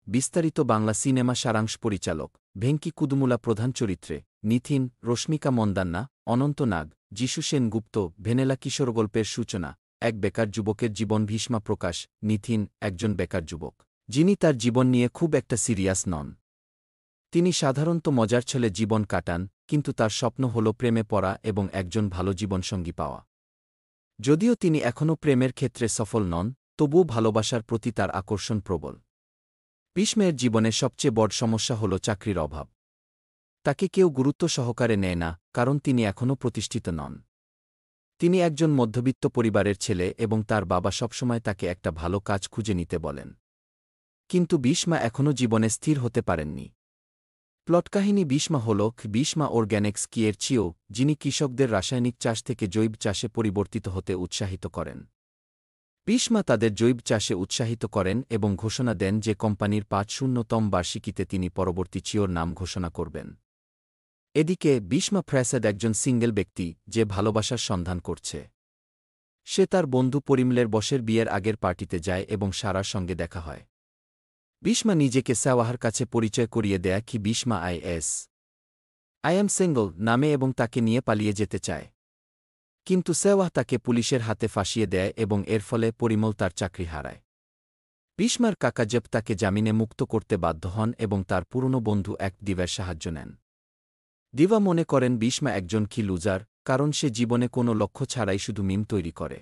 বিস্তারিত বাংলা সিনেমা সারাংশ পরিচালক ভেঙ্কি কুদুমুলা প্রধান চরিত্রে নিথিন, রশ্মিকা মন্দান্না, অনন্ত নাগ, যিশু সেনগুপ্ত, ভেনেলা কিশোর গল্পের সূচনা এক বেকার যুবকের জীবন ভীষ্মা প্রকাশ নিথিন একজন বেকার যুবক যিনি তার জীবন নিয়ে খুব একটা সিরিয়াস নন। তিনি সাধারণত মজার ছলে জীবন কাটান, কিন্তু তার স্বপ্ন হল প্রেমে পড়া এবং একজন ভালো জীবনসঙ্গী পাওয়া। যদিও তিনি এখনও প্রেমের ক্ষেত্রে সফল নন, তবুও ভালোবাসার প্রতি তার আকর্ষণ প্রবল। ভীষ্মের জীবনে সবচেয়ে বড় সমস্যা হল চাকরির অভাব। তাকে কেউ গুরুত্ব সহকারে নেয় না, কারণ তিনি এখনও প্রতিষ্ঠিত নন। তিনি একজন মধ্যবিত্ত পরিবারের ছেলে এবং তার বাবা সবসময় তাকে একটা ভালো কাজ খুঁজে নিতে বলেন। কিন্তু ভীষ্মা এখনও জীবনে স্থির হতে পারেননি। প্লটকাহিনী ভীষ্মা হল ভীষ্মা অর্গ্যানিক্স কিয়ের চিও, যিনি কৃষকদের রাসায়নিক চাষ থেকে জৈব চাষে পরিবর্তিত হতে উৎসাহিত করেন। ভীষ্মা তাদের জৈব চাষে উৎসাহিত করেন এবং ঘোষণা দেন যে কোম্পানির ৫০তম বার্ষিকীতে তিনি পরবর্তী চিওর নাম ঘোষণা করবেন। এদিকে ভীষ্মা ফ্র্যাসাদ একজন সিঙ্গেল ব্যক্তি যে ভালোবাসার সন্ধান করছে। সে তার বন্ধু পরিমলের বসের বিয়ের আগের পার্টিতে যায় এবং সারার সঙ্গে দেখা হয়। ভীষ্মা নিজেকে সাওয়াহার কাছে পরিচয় করিয়ে দেয় কি ভীষ্মা আই অ্যাম সিঙ্গল নামে এবং তাকে নিয়ে পালিয়ে যেতে চায়। কিন্তু সেওয়াহ তাকে পুলিশের হাতে ফাঁসিয়ে দেয় এবং এর ফলে পরিমল তার চাকরি হারায়। ভীষ্মার কাকা জব তাকে জামিনে মুক্ত করতে বাধ্য হন এবং তার পুরনো বন্ধু এক দিভার সাহায্য নেন। দিভা মনে করেন ভীষ্মা একজন লুজার, কারণ সে জীবনে কোনো লক্ষ্য ছাড়াই শুধু মিম তৈরি করে।